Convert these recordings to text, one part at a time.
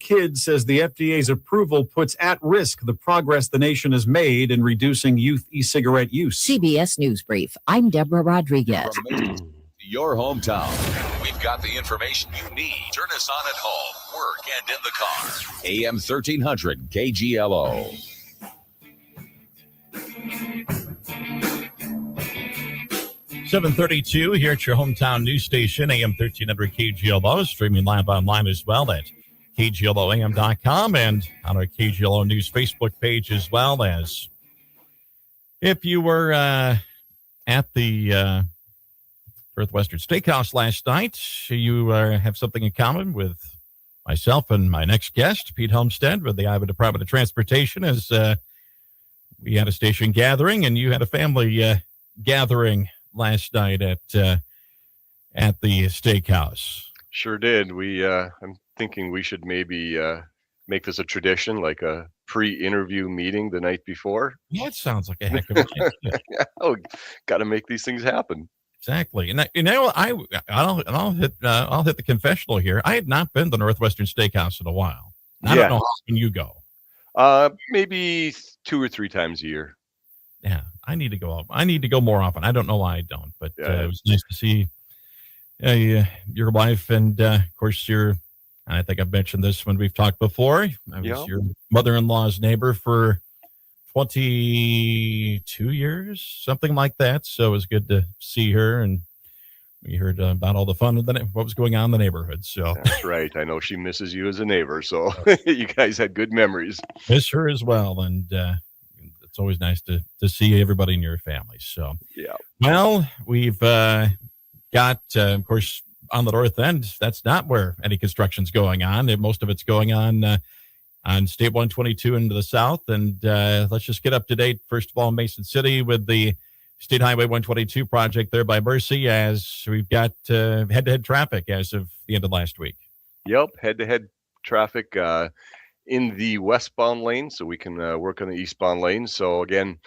Kids says the FDA's approval puts at risk the progress the nation has made in reducing youth e-cigarette use. CBS News Brief. I'm Deborah Rodriguez. From Mason to your hometown, we've got the information you need. Turn us on at home, work, and in the car. AM 1300 KGLO. .32 here at your hometown news station, AM 1300 KGLO, streaming live online as well at KGLOAM.com and on our KGLO News Facebook page, as well as if you were at the Northwestern Steakhouse last night, you have something in common with myself and my next guest, Pete Hjelmstad with the Iowa Department of Transportation, as we had a station gathering and you had a family gathering last night at the steakhouse. Sure did. I'm thinking we should maybe make this a tradition, like a pre-interview meeting the night before. Yeah, it sounds like a heck of a idea. Oh, got to make these things happen. Exactly. And I'll hit the confessional here. I had not been to the Northwestern Steakhouse in a while. I don't know how often you go. Maybe 2 or 3 times a year. Yeah, I need to go up. I need to go more often. I don't know why I don't, but it was nice to see your wife, and of course I think I've mentioned this when we've talked before. I was your mother-in-law's neighbor for 22 years, something like that. So it was good to see her, and we heard about all the fun and what was going on in the neighborhood. So that's right. I know she misses you as a neighbor, so you guys had good memories. Miss her as well, and it's always nice to see everybody in your family. So yeah. Well, we've got, of course, on the north end, that's not where any construction's going on. Most of it's going on State 122 into the south. And let's just get up to date, first of all, in Mason City with the State Highway 122 project there by Mercy, as we've got head-to-head traffic as of the end of last week. Yep, head-to-head traffic in the westbound lane, so we can work on the eastbound lane. So again,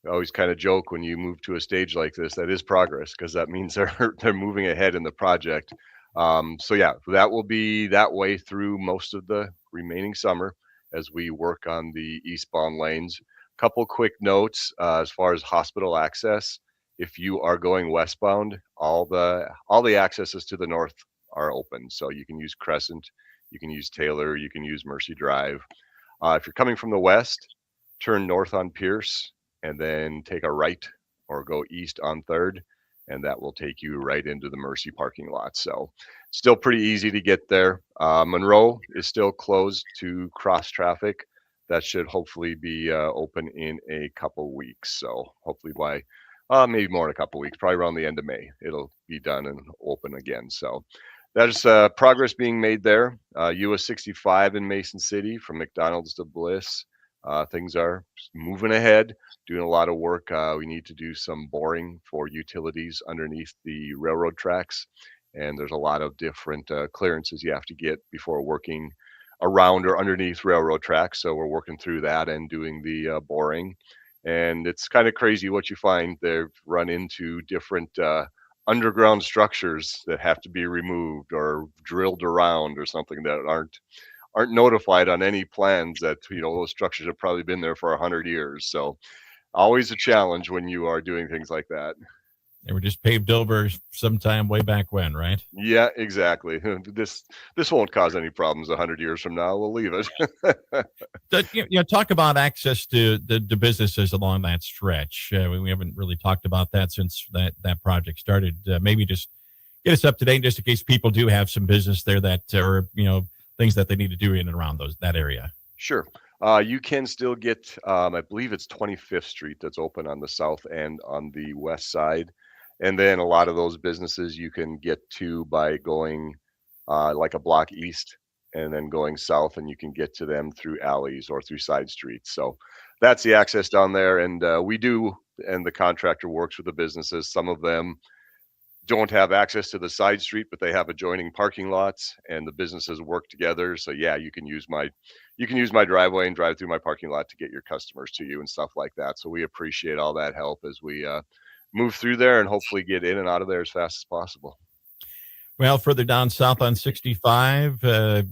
I always kind of joke when you move to a stage like this, that is progress, because that means they're moving ahead in the project. So yeah, that will be that way through most of the remaining summer as we work on the eastbound lanes. Couple quick notes as far as hospital access. If you are going westbound, all the accesses to the north are open. So you can use Crescent, you can use Taylor, you can use Mercy Drive. If you're coming from the west, turn north on Pierce and then take a right or go east on 3rd, and that will take you right into the Mercy parking lot. So still pretty easy to get there. Monroe is still closed to cross traffic. That should hopefully be open in a couple weeks. So hopefully by maybe more in a couple weeks, probably around the end of May, it'll be done and open again. So there's progress being made there. US 65 in Mason City from McDonald's to Bliss. Things are moving ahead, doing a lot of work. We need to do some boring for utilities underneath the railroad tracks. And there's a lot of different clearances you have to get before working around or underneath railroad tracks. So we're working through that and doing the boring. And it's kind of crazy what you find. They've run into different underground structures that have to be removed or drilled around or something that aren't notified on any plans that, those structures have probably been there for 100 years. So always a challenge when you are doing things like that. They were just paved over sometime way back when, right? Yeah, exactly. This won't cause any problems 100 years from now. We'll leave it. Talk about access to the businesses along that stretch. We haven't really talked about that since that project started. Maybe just get us up to date, just in case people do have some business there that are, things that they need to do in and around that area. Sure. You can still get, I believe it's 25th Street that's open on the south end on the west side. And then a lot of those businesses you can get to by going like a block east and then going south, and you can get to them through alleys or through side streets. So that's the access down there. And and the contractor works with the businesses. Some of them don't have access to the side street, but they have adjoining parking lots, and the businesses work together. So yeah, you can use my driveway and drive through my parking lot to get your customers to you and stuff like that. So we appreciate all that help as we move through there and hopefully get in and out of there as fast as possible. Well, further down south on 65,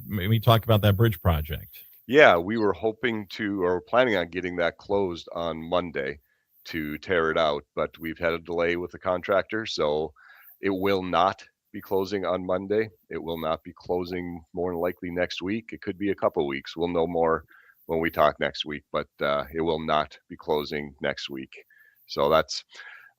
maybe talk about that bridge project. Yeah, we were hoping to or planning on getting that closed on Monday to tear it out, but we've had a delay with the contractor, so it will not be closing on Monday. It will not be closing more than likely next week. It could be a couple weeks. We'll know more when we talk next week, but it will not be closing next week. So that's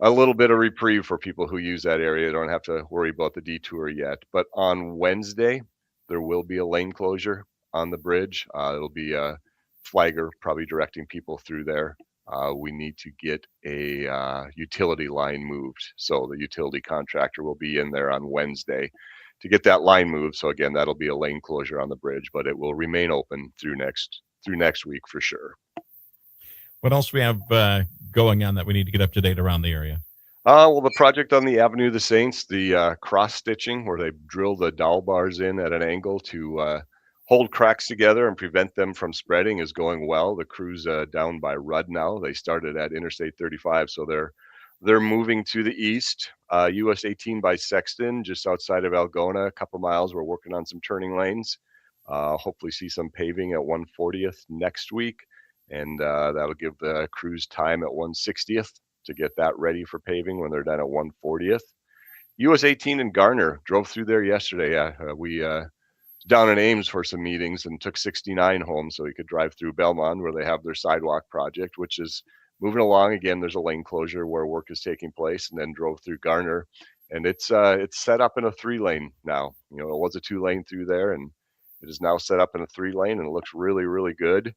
a little bit of reprieve for people who use that area. They don't have to worry about the detour yet. But on Wednesday, there will be a lane closure on the bridge. It'll be a flagger probably directing people through there. We need to get a utility line moved. So the utility contractor will be in there on Wednesday to get that line moved. So again, that'll be a lane closure on the bridge, but it will remain open through next week for sure. What else we have going on that we need to get up to date around the area? Well, the project on the Avenue of the Saints, the cross stitching where they drill the dowel bars in at an angle to hold cracks together and prevent them from spreading is going well. The crew's down by Rudd now. They started at Interstate 35, so they're moving to the east. US 18 by Sexton, just outside of Algona, a couple miles. We're working on some turning lanes. Hopefully see some paving at 140th next week, and that'll give the crews time at 160th to get that ready for paving when they're done at 140th. US 18 and Garner drove through there yesterday. We down in Ames for some meetings and took 69 home so we could drive through Belmont where they have their sidewalk project, which is moving along. Again, there's a lane closure where work is taking place, and then drove through Garner, and it's set up in a 3-lane now. You know, it was a 2-lane through there, and it is now set up in a 3-lane, and it looks really, really good.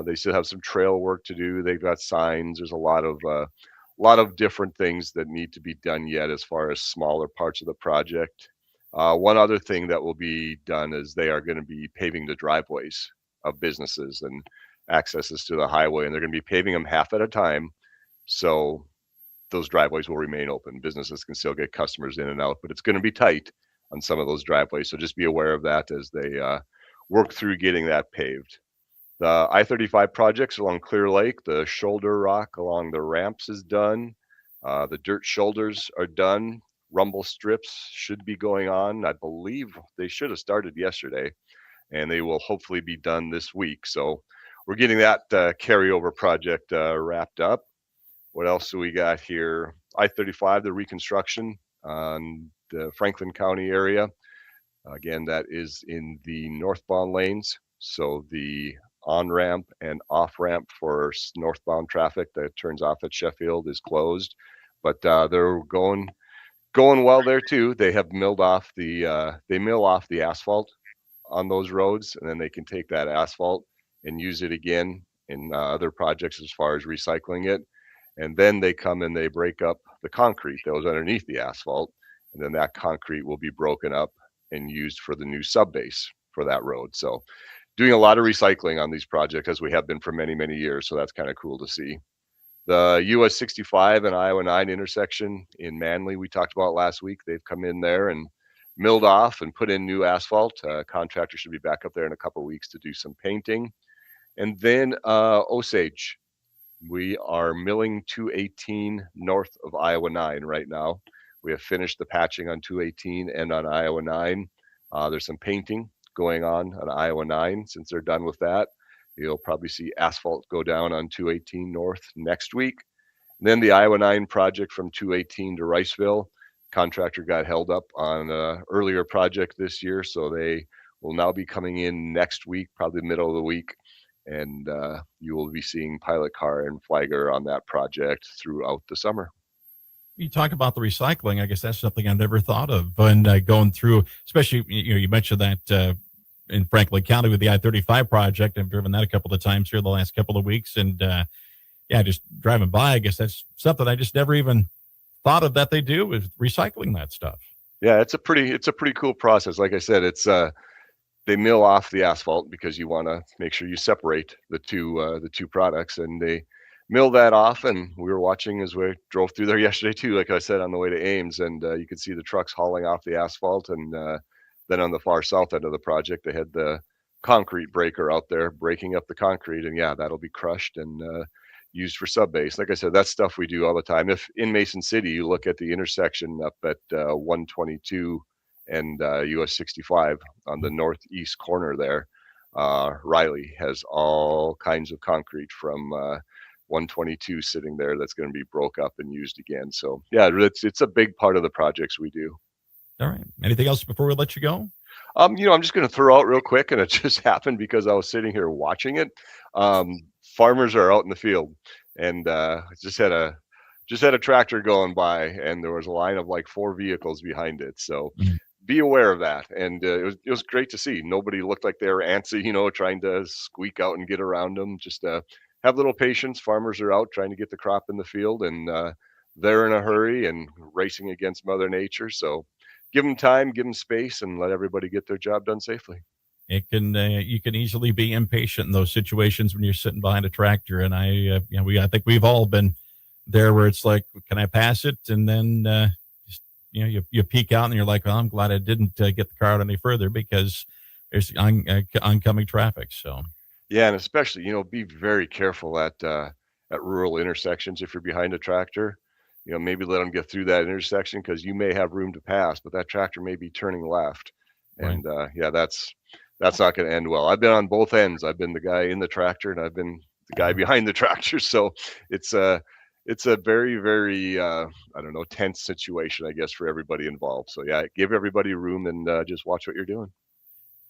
They still have some trail work to do. They've got signs. There's a lot of different things that need to be done yet as far as smaller parts of the project. One other thing that will be done is they are going to be paving the driveways of businesses and accesses to the highway, and they're going to be paving them half at a time. So those driveways will remain open. Businesses can still get customers in and out, but it's going to be tight on some of those driveways. So just be aware of that as they work through getting that paved. The I-35 projects along Clear Lake, the shoulder rock along the ramps is done. The dirt shoulders are done. Rumble strips should be going on. I believe they should have started yesterday, and they will hopefully be done this week. So we're getting that carryover project wrapped up. What else do we got here? I-35, the reconstruction on the Franklin County area. Again, that is in the northbound lanes. So the on-ramp and off-ramp for northbound traffic that turns off at Sheffield is closed, but they're going well there too. They have milled off they mill off the asphalt on those roads, and then they can take that asphalt and use it again in other projects as far as recycling it. And then they come and they break up the concrete that was underneath the asphalt, and then that concrete will be broken up and used for the new sub base for that road. So doing a lot of recycling on these projects as we have been for many, many years. So that's kind of cool to see. The US 65 and Iowa 9 intersection in Manly, we talked about last week. They've come in there and milled off and put in new asphalt. Contractor should be back up there in a couple of weeks to do some painting. And then Osage, we are milling 218 north of Iowa 9 right now. We have finished the patching on 218 and on Iowa 9. There's some painting going on Iowa 9. Since they're done with that, you'll probably see asphalt go down on 218 north next week. And then the Iowa 9 project from 218 to Riceville, contractor got held up on an earlier project this year, so they will now be coming in next week, probably middle of the week, and you will be seeing pilot car and flagger on that project throughout the summer. You talk about the recycling. I guess that's something I never thought of. And going through, especially, you mentioned that in Franklin County with the I-35 project. I've driven that a couple of times here the last couple of weeks. And just driving by, I guess that's something I just never even thought of that they do with recycling that stuff. Yeah, it's a pretty cool process. Like I said, it's they mill off the asphalt because you want to make sure you separate the two products, and they mill that off. And we were watching as we drove through there yesterday too, like I said, on the way to Ames, and you could see the trucks hauling off the asphalt. And then on the far south end of the project, they had the concrete breaker out there breaking up the concrete, and yeah, that'll be crushed and used for sub base. Like I said, that's stuff we do all the time. If in Mason City you look at the intersection up at 122 and US 65 on the northeast corner there. Riley has all kinds of concrete from 122 sitting there that's going to be broke up and used again. So yeah, it's a big part of the projects we do. All right. Anything else before we let you go? I'm just going to throw out real quick, and it just happened because I was sitting here watching it. Farmers are out in the field, and just had a tractor going by, and there was a line of like 4 vehicles behind it. So be aware of that. And it was great to see. Nobody looked like they were antsy, trying to squeak out and get around them. Just have a little patience. Farmers are out trying to get the crop in the field, and they're in a hurry and racing against Mother Nature. So give them time, give them space, and let everybody get their job done safely. It can you can easily be impatient in those situations when you're sitting behind a tractor, and I think we've all been there where it's like, can I pass it? And then you peek out and you're like, well, I'm glad I didn't get the car out any further because there's oncoming traffic. So yeah, and especially be very careful at rural intersections if you're behind a tractor. Maybe let them get through that intersection because you may have room to pass, but that tractor may be turning left, and that's not going to end well. I've been on both ends. I've been the guy in the tractor, and I've been the guy behind the tractor. So it's a very, very tense situation, I guess, for everybody involved. So yeah, give everybody room and just watch what you're doing.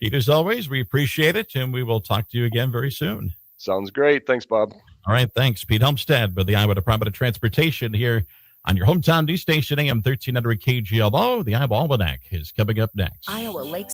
Pete, as always, we appreciate it, and we will talk to you again very soon. Sounds great. Thanks, Bob. All right, thanks. Pete Hjelmstad with the Iowa Department of Transportation here on your hometown news station, AM 1300 KGLO. The Iowa Almanac is coming up next. Iowa Lakes